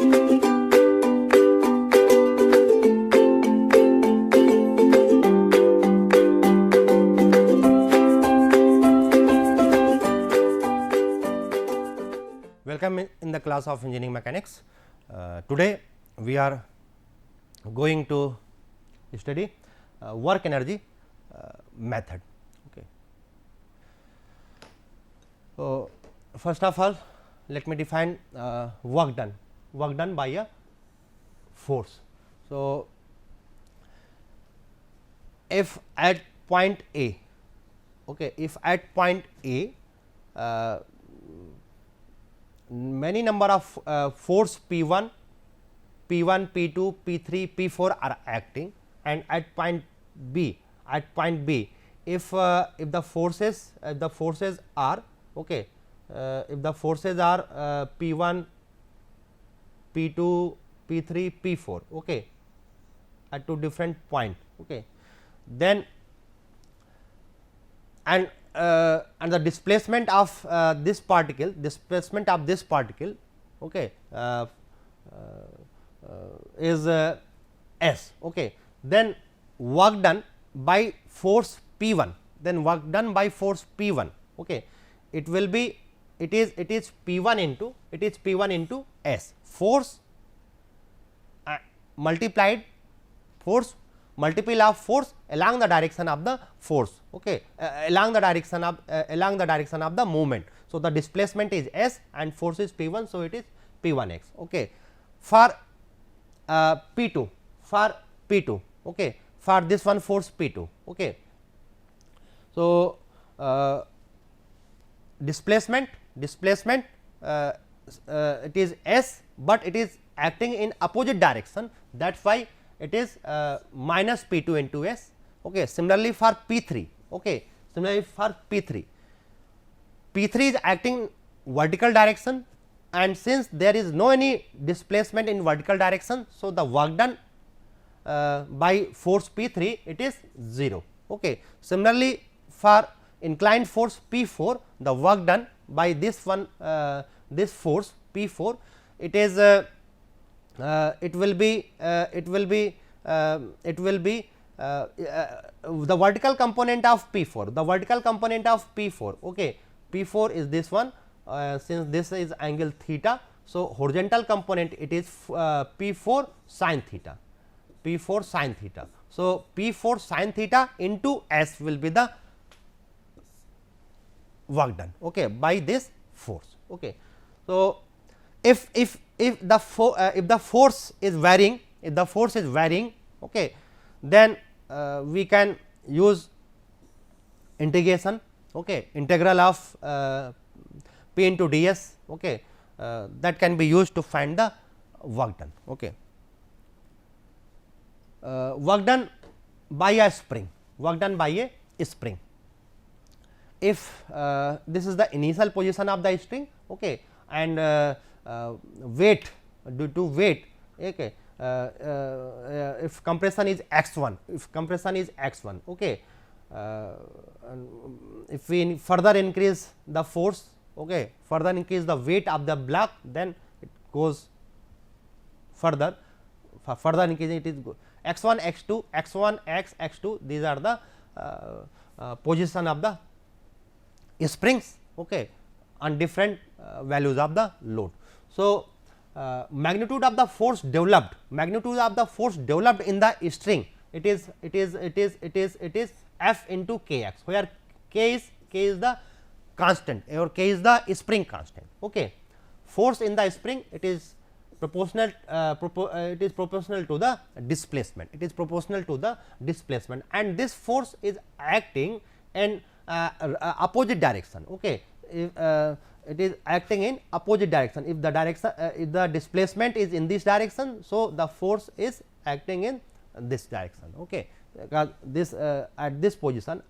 Welcome in the class of engineering mechanics. Today we are going to study work energy method. Okay. So, first of all let me define work done by a force. So, if at point A, okay, if at point A many number of force P1, P2, P3, P4 are acting, and at point B, if the forces are okay, if the forces are P1, P2, P3, P4 okay, at two different point, okay, then and the displacement of this particle, okay, is S. Okay. Then work done by force P1, okay, it will be it is P1 into S, force multiplied force multiple of force along the direction of the force, okay, along the direction of the movement. So, the displacement is S and force is P1. So, it is P1x. Okay. For P2, okay, for this one force P2. Okay. So, displacement it is S, but it is acting in opposite direction, that is why it is minus P2 into S. Okay. Similarly, for P3, okay, P3 is acting vertical direction, and since there is no any displacement in vertical direction, so the work done by force P3 it is 0. Okay. Similarly, for inclined force P4, the work done by this one this force P4 it is it will be the vertical component of P4, okay, P4 is this one, since this is angle theta. So, horizontal component it is P4 sin theta. So, P4 sin theta into S will be the work done, okay, by this force. Okay. So, if the force is varying, okay, then we can use integration, okay, integral of P into ds, okay, that can be used to find the work done. Okay. Work done by a spring, if this is the initial position of the string, okay, and weight, due to weight, okay, if compression is x1, okay, if we further increase the force, okay, further increase the weight of the block, then it goes further increasing, it is x1, x2, x1, x2, these are the position of the springs, okay, on different values of the load. So, magnitude of the force developed in the string, it is F into kx, where k is the constant or k is the spring constant. Okay. Force in the spring, it is proportional to the displacement, and this force is acting in opposite direction. Okay. It is acting in opposite direction. If the displacement is in this direction, so the force is acting in this direction. Okay. Because this at this position,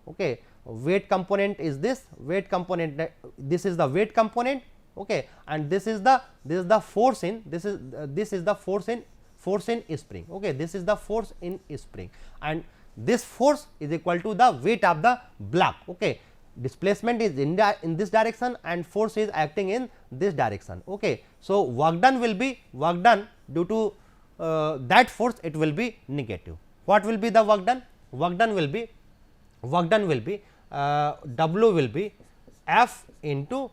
okay, weight component is this this is the weight component, okay, and this is the force in this is the force in spring. Okay, this is the force in spring, and this force is equal to the weight of the block. Okay, displacement is in this direction and force is acting in this direction. Okay. So, work done will be work done due to that force, it will be negative. What will be the work done? Work done will be W will be F into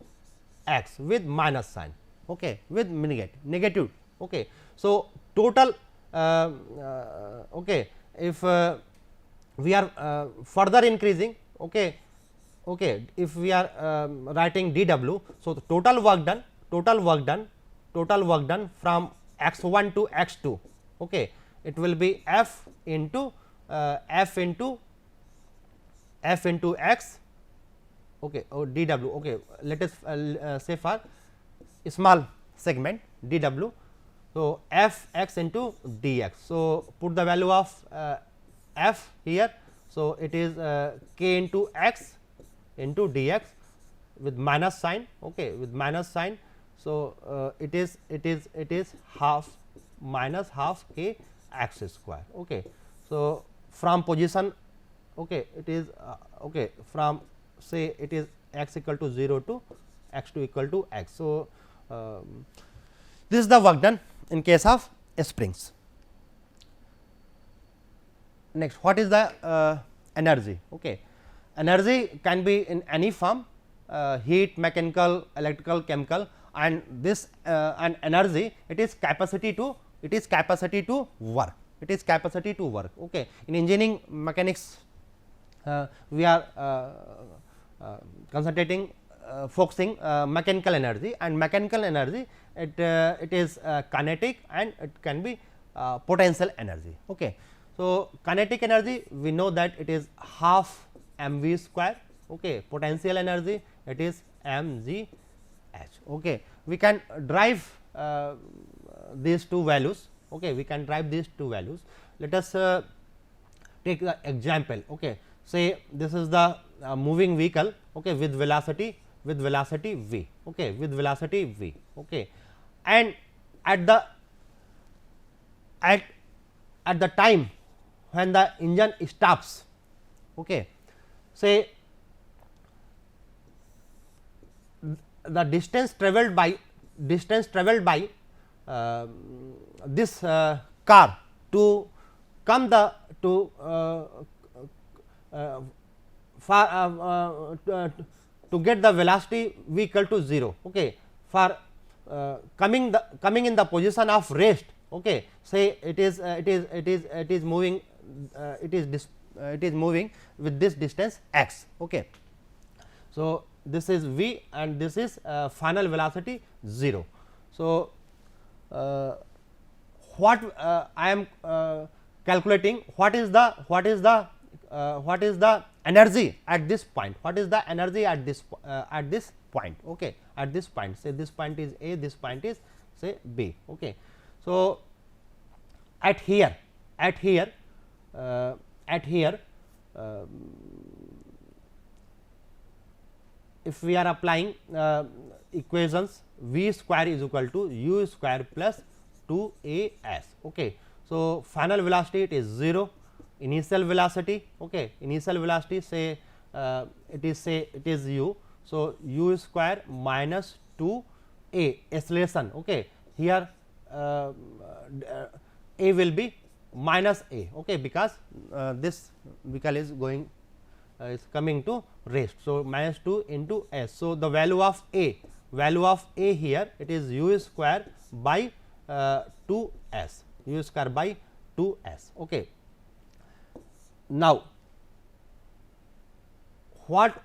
x with minus sign, okay, with negative. Okay. So, total okay, if we are further increasing, okay, if we are writing dW. So, the total work done from x1 to x2, okay, it will be F into x, okay, or dW. Okay, let us say for small segment dW. So, f x into dx. So, put the value of f here. So, it is k into x into dx with minus sign, okay, with minus sign. So, it is half minus half k x square. Okay. So, from position, okay, it is okay, from say it is x equal to 0 to x2 equal to x. So, this is the work done in case of springs. Next, what is the energy? Okay. Energy can be in any form, heat, mechanical, electrical, chemical, and this and energy, it is capacity to work. It is capacity to work. Okay. In engineering mechanics, we are concentrating focusing mechanical energy, and mechanical energy it is kinetic and it can be potential energy. Okay. So, kinetic energy we know that it is half mv square, okay. Potential energy it is mgh. Okay. We can derive these two values, okay. We can derive these two values. Let us take the example. Okay. Say this is the moving vehicle, okay, with velocity v, okay, with velocity v, okay, and at the time when the engine stops, okay, say the distance traveled by this car to come the to get the velocity v equal to 0, okay, for coming in the position of rest, okay, say it is moving with this distance x, okay. So, this is v and this is final velocity 0. So, what I am calculating, what is the energy at this point, what is the energy at this point, okay, at this point, say this point is A, this point is say B, okay. So, at here if we are applying equations, v square is equal to u square plus 2as, okay. So, final velocity it is 0, initial velocity, okay, initial velocity say it is u. So, u square minus 2a acceleration, okay. Here a will be minus a, okay, because this vehicle is going is coming to rest. So, minus 2 into s. So, the value of a here it is u square by 2s, u square by 2s, okay. Now, what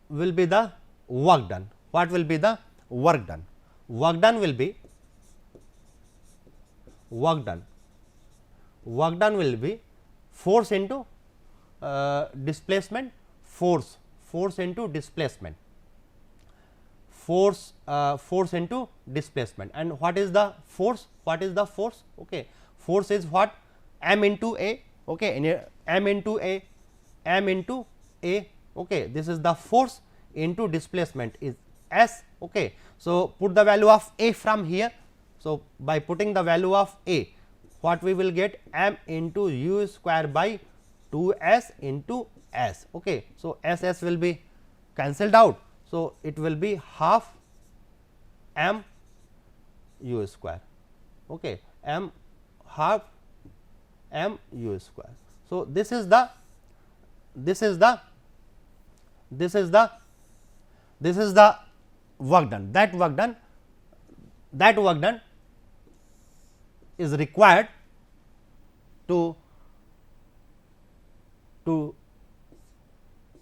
will be the work done? What will be the work done? Work done will be force into displacement, force into displacement, force into displacement. And what is the force? Okay, force is what? M into a, okay, m into a, okay. This is the force into displacement is s, okay. So, put the value of a from here. So, by putting the value of a, what we will get? M into u square by 2s into s, okay. So, s will be cancelled out. So, it will be half m u square, okay, m half m u square. So, this is the work done. That work done is required to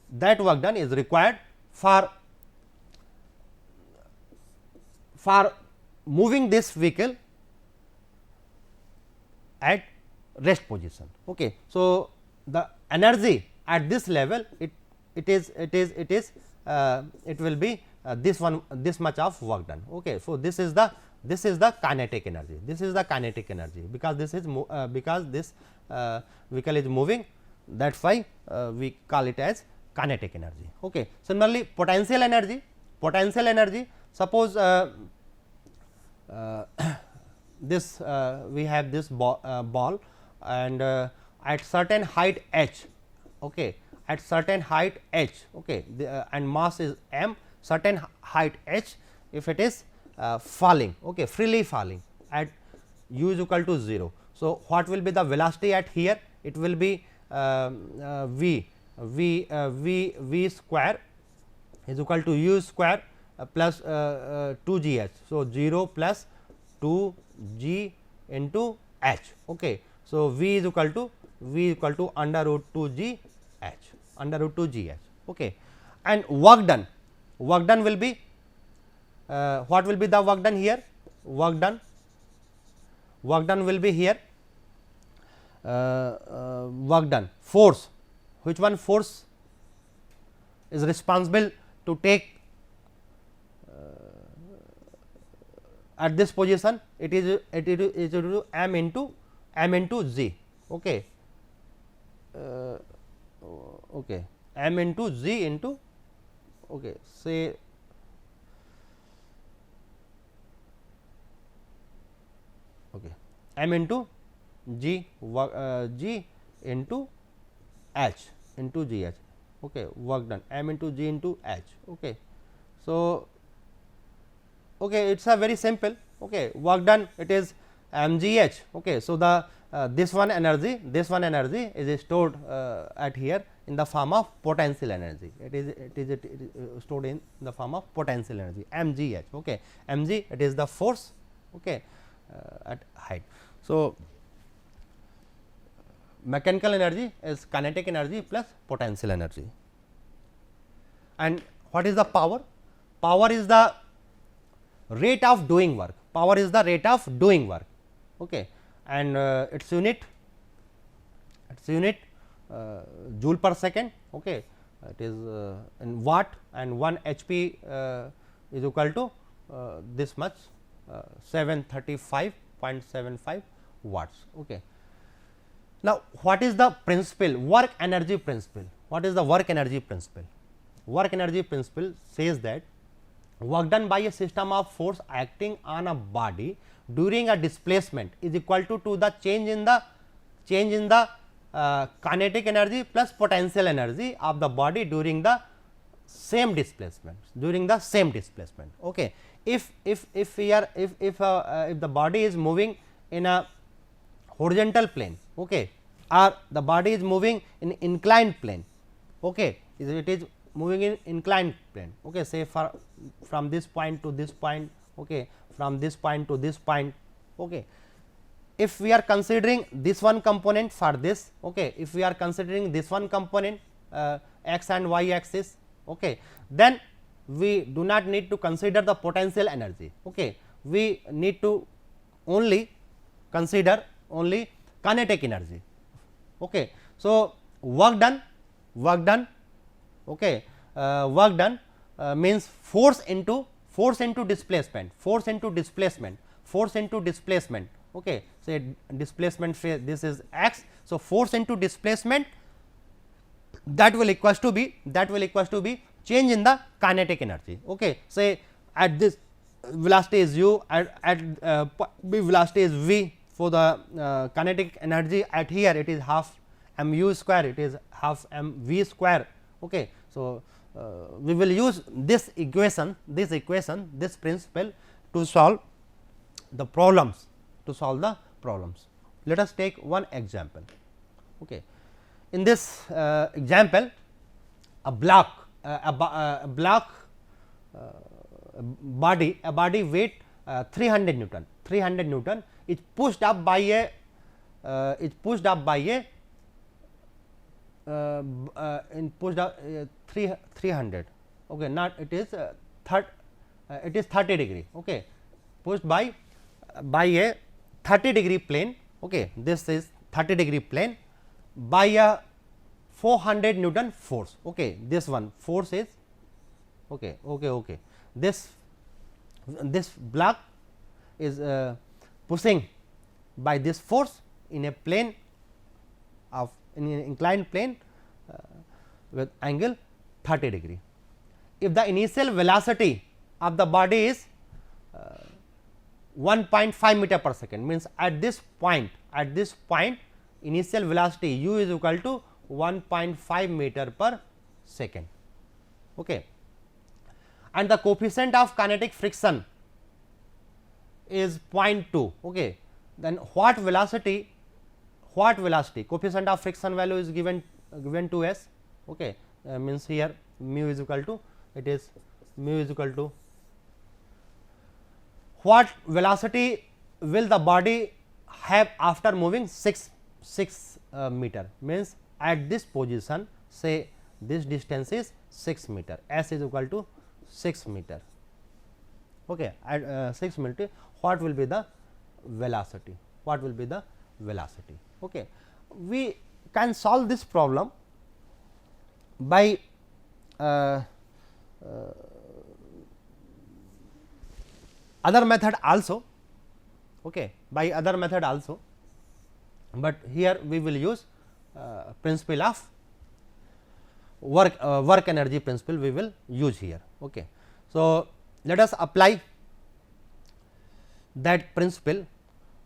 that work done is required for moving this vehicle at rest position. Okay. So, the energy at this level it will be this much of work done. Okay. So, this is the kinetic energy. This is the kinetic energy, because this is vehicle is moving, that is why we call it as kinetic energy. Okay. Similarly, potential energy, suppose this we have this ball and at certain height h, okay, at certain height h, okay, and mass is m, certain height h, if it is falling, okay, freely falling at u is equal to 0. So, what will be the velocity at here? It will be v square is equal to u square plus 2 g h. So, 0 plus 2 g into h. Okay. So, v is equal to under root 2 g h, okay. And work done will be what will be the work done here? Work done will be here work done, force. Which one force is responsible to take at this position? It is m into z, okay, okay, m into z into, okay, say okay, m into g into h into g h, okay, work done, m into g into h, okay. So, okay, it is a very simple, okay, work done, it is mgh, okay. So, the this one energy is stored at here in the form of potential energy, it is stored in the form of potential energy mgh, okay. Mg, it is the force, okay, at height. So, mechanical energy is kinetic energy plus potential energy. And what is the power? Power is the rate of doing work, okay. And its unit joule per second, okay, it is in watt, and 1 HP is equal to this much 735.75 watts, okay. Now, what is the principle, work energy principle? What is the work energy principle? Work energy principle says that work done by a system of force acting on a body during a displacement is equal to the change in the kinetic energy plus potential energy of the body during the same displacement, okay. If the body is moving in a horizontal plane, okay, or the body is moving in inclined plane, okay, it is moving in inclined plane, okay, say from this point to this point, okay, from this point to this point, okay. If we are considering this one component for this, okay, if we are considering this one component x and y axis, okay, then we do not need to consider the potential energy, okay, we need to only consider only kinetic energy, okay. So, work done, okay, work done means force into displacement, okay. Say displacement phase, this is x. So, force into displacement, that will equals to be change in the kinetic energy, okay. Say at this velocity is u, at velocity is v. For the kinetic energy at here, it is half m u square, it is half m v square, okay. So, we will use this equation, this principle to solve the problems, Let us take one example. Okay. In this example, a body weight 300 Newton is pushed up by a 300. Okay, not it is it is 30 degree. Okay, pushed by a 30 degree plane. Okay, this is 30 degree plane by a 400 Newton force. Okay, this one force is this block is pushing by this force in a plane of in an inclined plane with angle 30 degree. If the initial velocity of the body is 1.5 meter per second, means at this point initial velocity u is equal to 1.5 meter per second. Okay. And the coefficient of kinetic friction is 0.2. Okay. Then what velocity coefficient of friction value is given to us. Okay. Means here mu is equal to what velocity will the body have after moving 6 meter, means at this position, say this distance is 6 meter, s is equal to 6 meter. Okay, at 6 meter, what will be the velocity? Okay, we can solve this problem by other method also. Okay, by other method also, but here we will use principle of work energy principle we will use here. Okay. So, let us apply that principle.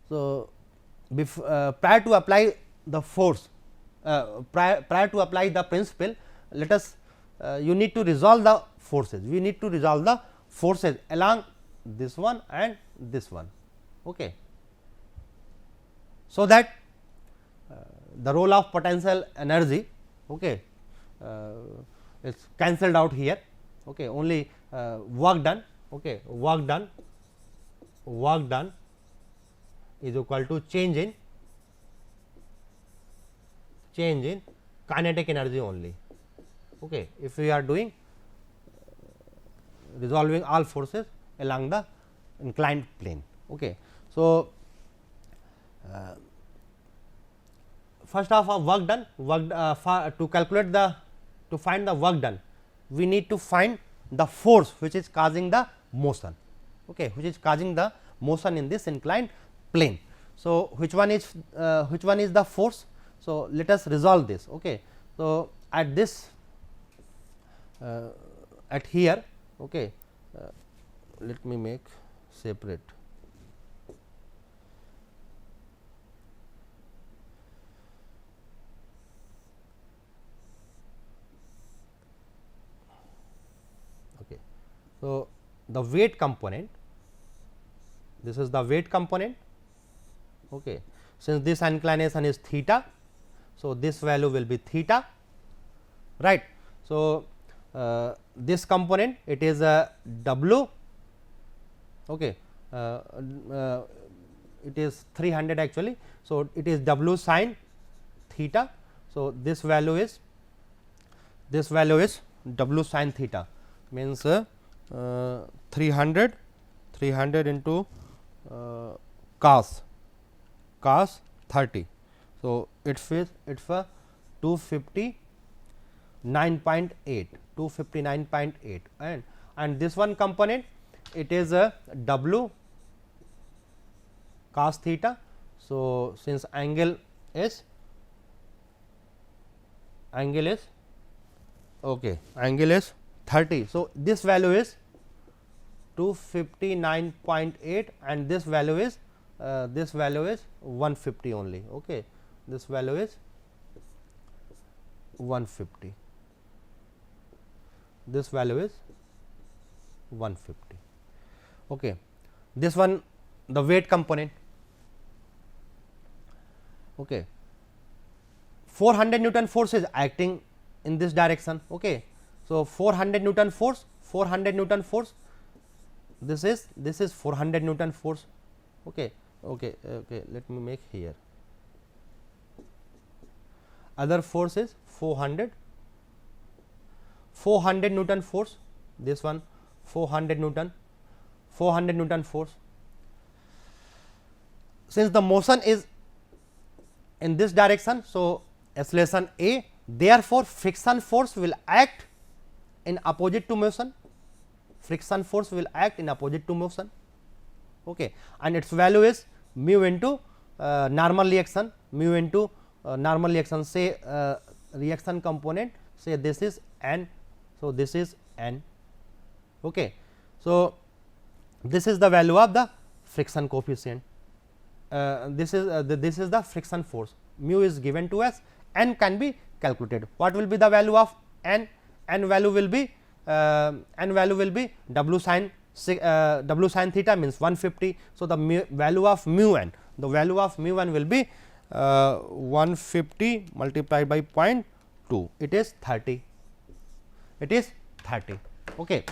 So, prior to apply the force, prior to apply the principle, let us you need to resolve the forces. We need to resolve the forces along this one and this one. Okay. So that the role of potential energy, okay, is cancelled out here. Okay, only work done. Okay, work done is equal to change in kinetic energy only. Okay, if we are doing resolving all forces along the inclined plane. Okay. So, first of all, work done, to calculate to find the work done, we need to find the force which is causing the motion, okay, which is causing the motion in this inclined plane. So, which one is the force? So, let us resolve this. Okay. So, at this at here, okay, let me make separate. Okay. So, the weight component, this is the weight component. Okay. Since this inclination is theta, so this value will be theta, right. So, this component, it is a W, okay, it is 300 actually. So, it is W sin theta. So, this value is W sin theta, means 300 into cos 30. So, it is 259.8 and this one component, it is a W cos theta. So, since angle is okay, angle is 30. So, this value is 259.8 and this value is 150 only. Okay. This value is 150. this value is 150. Okay. This one the weight component. Okay. 400 Newton force is acting in this direction. Okay. So, 400 Newton force, 400 Newton force, this is 400 Newton force. Okay. Okay. Okay. Let me make here. Other force is 400 Newton force, this one 400 Newton force. Since the motion is in this direction, so acceleration A, therefore friction force will act in opposite to motion, friction force will act in opposite to motion. Okay. And its value is mu into normal reaction, mu into normal reaction, say reaction component, say this is n, so this is n. Okay. So, this is the value of the friction coefficient, this is the friction force, mu is given to us, n can be calculated. What will be the value of n? N value will be w sin theta means 150. So, the value of mu n, the value of mu n will be 150 multiplied by 0.2, it is 30, it is 30. Okay.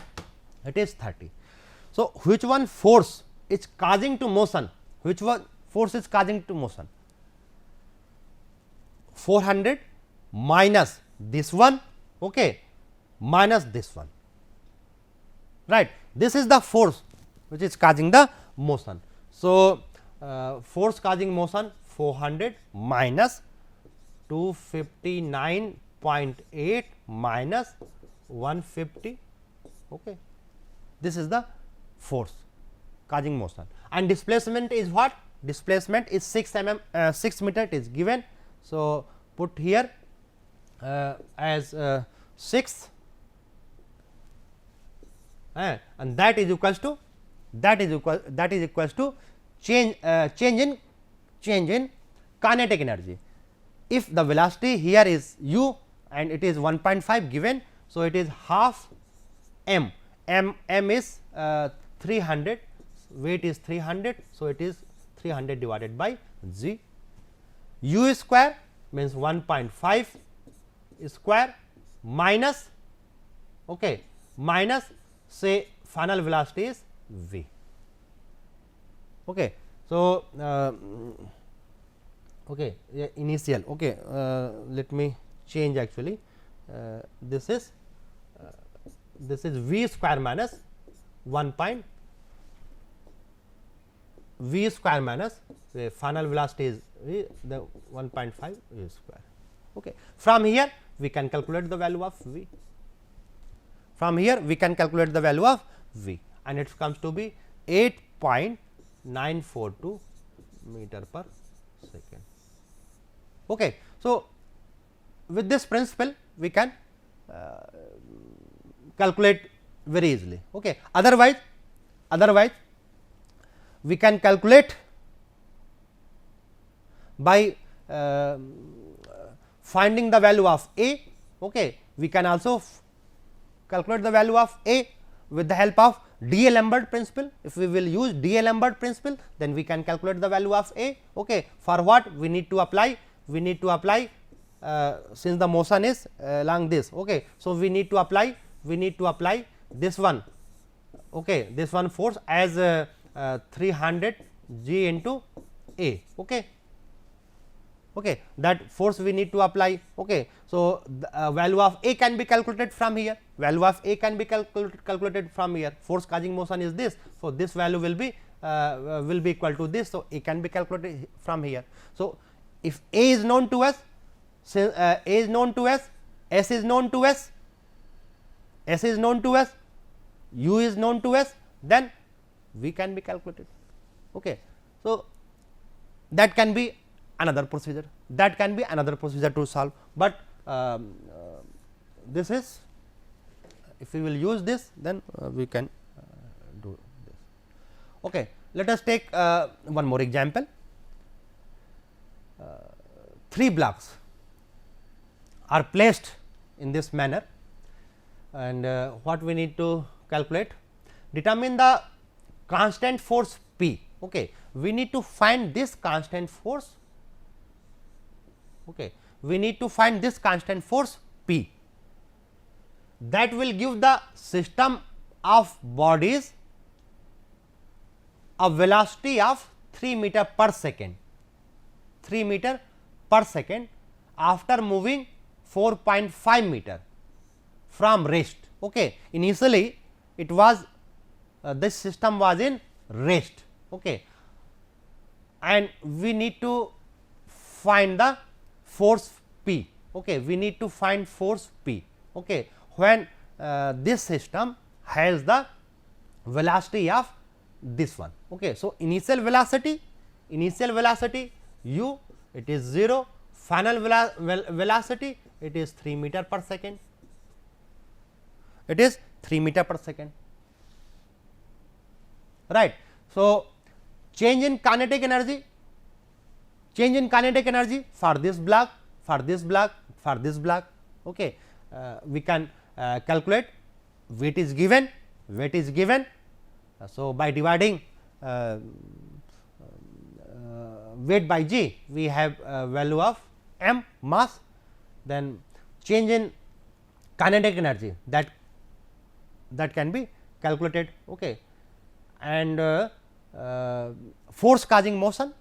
It is 30. So, which one force is causing to motion, which one force is causing to motion? 400 minus this one, okay, minus this one, right. This is the force which is causing the motion. So, force causing motion 400 minus 259.8 minus 150. Okay. This is the force causing motion, and displacement is what? Displacement is 6 meter, it is given. So, put here as 6 and that is equals to change in kinetic energy. If the velocity here is u and it is 1.5 given, so it is half m. M is 300, weight is 300, so it is 300 divided by g. U square means 1.5 square minus, okay, minus say final velocity is v. Okay. So, okay, initial. Okay, let me change actually. This is v square minus 1 point v square minus the final velocity is the 1.5 v square. Okay. From here we can calculate the value of v. From here we can calculate the value of v, and it comes to be 8.942 meter per second. Okay. So, with this principle we can calculate very easily. Okay. Otherwise we can calculate by finding the value of a. Okay. We can also calculate the value of a with the help of D'Alembert principle. If we will use D'Alembert principle, then we can calculate the value of a. Okay. For what we need to apply? We need to apply since the motion is along this. Okay. So, we need to apply this one, okay, this one force as 300 g into a. Okay. Okay, that force we need to apply. Okay. So, the value of a can be calculated from here, value of a can be calculated from here, force causing motion is this. So, this value will be equal to this. So, a can be calculated from here. So, if a is known to us, since a is known to us, s is known to us, s is known to us, u is known to us, then v can be calculated. Okay. So, that can be another procedure, to solve, but this is, if we will use this, then we can do this. Okay. Let us take one more example. 3 blocks are placed in this manner. and what we need to calculate? Determine the constant force P. Okay. We need to find this constant force. Okay. We need to find this constant force P that will give the system of bodies a velocity of 3 meter per second, 3 meter per second after moving 4.5 meter from rest. Okay. Initially it was this system was in rest, okay, and we need to find the force P. Okay. We need to find force P. Okay. When this system has the velocity of this one. Okay. So, initial velocity u, it is 0, final velocity it is 3 meter per second, it is 3 meter per second, right. So, change in kinetic energy, for this block, for this block, for this block. Okay. We can calculate. Weight is given, so by dividing weight by g, we have value of m, mass. Then change in kinetic energy, that can be calculated. Okay. And force causing motion,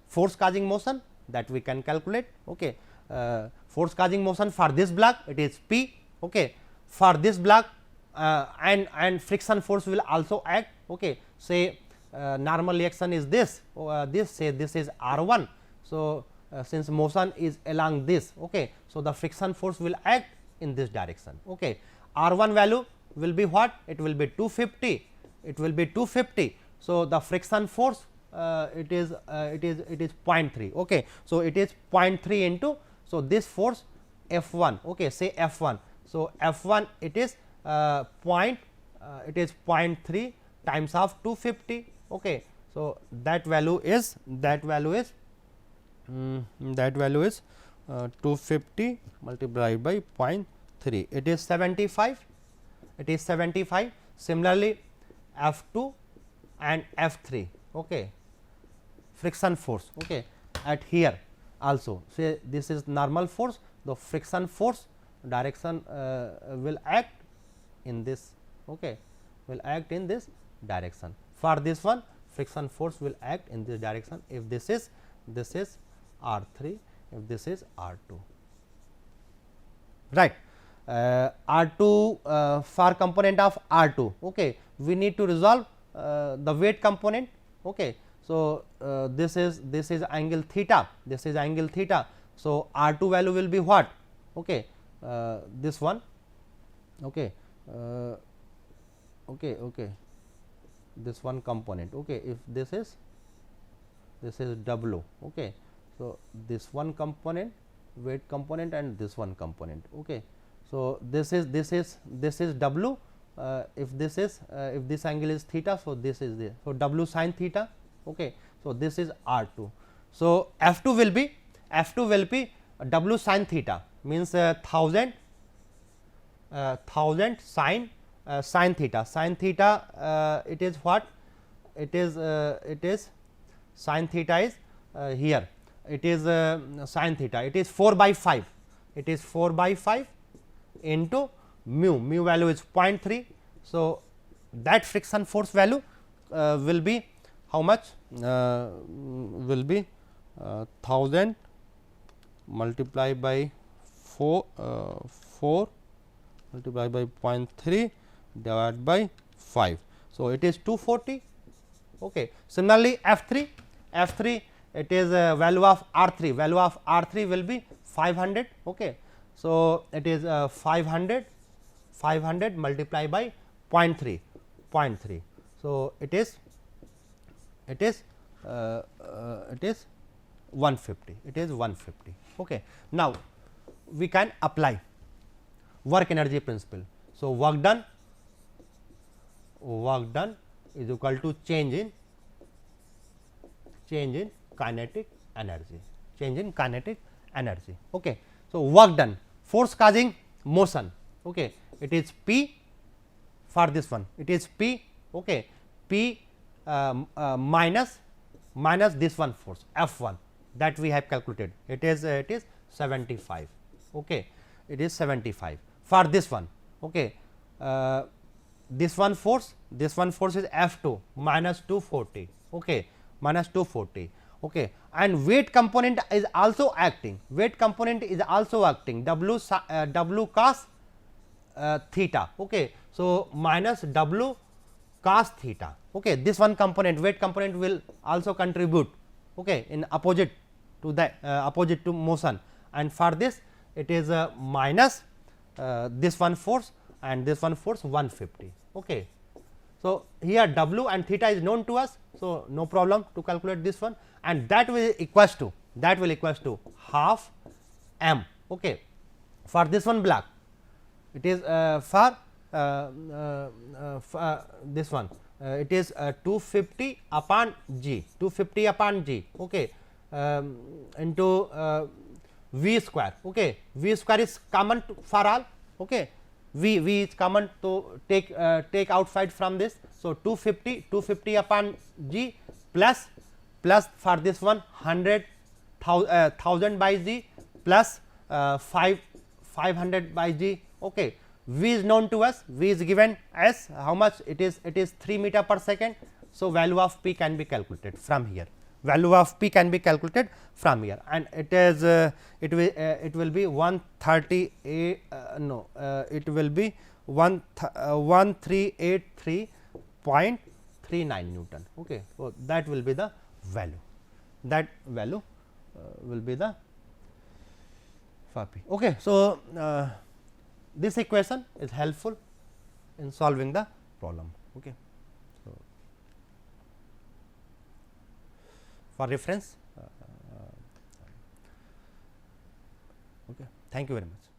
that we can calculate. Okay. Force causing motion for this block, it is P. Okay. For this block and friction force will also act. Okay. Say normal reaction is this, say this is R1. So, since motion is along this, okay, so the friction force will act in this direction. Okay. R1 value will be what? It will be 250, it will be 250. So, the friction force it is 0.3. Okay. So, it is 0.3 into, so this force F1, okay, say F1. So, F1 it is it is 0.3 times of 250. Okay. So, that value is 250 multiplied by 0.3, it is 75, it is 75. Similarly, F2 and F3, okay, friction force, okay, at here also, say this is normal force, the friction force direction will act in this, okay, will act in this direction. For this one, friction force will act in this direction if this is R3, if this is R2, right. R2 for component of R2, okay, we need to resolve the weight component. Okay. So, this is angle theta, this is angle theta. So, R2 value will be what? Okay. This one, okay, this one component. Okay. If this is W. Okay. So, this one component, weight component, and this one component. Okay. So, this is W. If this angle is theta, so this is there. So, W sin theta. Okay. So, this is R2. So, F2 will be W sin theta, means 1000 sin theta. Sin theta it is what? It is sin theta is here. It is sin theta. It is 4 by 5. It is 4 by 5 into mu. Mu value is 0.3. So, that friction force value will be how much? Will be 1000 multiplied by 4 multiplied by 0.3 divided by 5. So, it is 240. Okay. Similarly, F3 it is value of R3 will be 500. Okay. So, it is 500 multiplied by 0.3. So, it is 150, it is 150. Okay. Now, we can apply work energy principle. So, work done is equal to change in kinetic energy, Okay. So, work done, force causing motion, okay, it is P, for this one it is P, okay, P minus this one force F1 that we have calculated, it is 75, okay, it is 75 for this one, okay. This one force is F2 minus 240, okay, minus 240, okay, and weight component is also acting, W cos theta, okay. So, minus W cos theta, okay. This one component, weight component, will also contribute, okay, in opposite to the opposite to motion, and for this it is minus this one force and this one force 150, okay. So, here W and theta is known to us, so no problem to calculate this one, and that will equals to half m, okay. For this one block it is for this one it is 250 upon g, okay, into v square, okay. V square is common for all, okay. V is common to take outside from this. So, 250 upon g plus for this one 100,000 by g plus 500 by g, okay. V is known to us, V is given as how much, it is 3 meter per second. So, value of P can be calculated from here, and it is it will be 138 no it will be 1383.39 Newton, okay. So, that will be the value, will be the for P, okay. So, this equation is helpful in solving the problem, okay. So, for reference, okay. Thank you very much.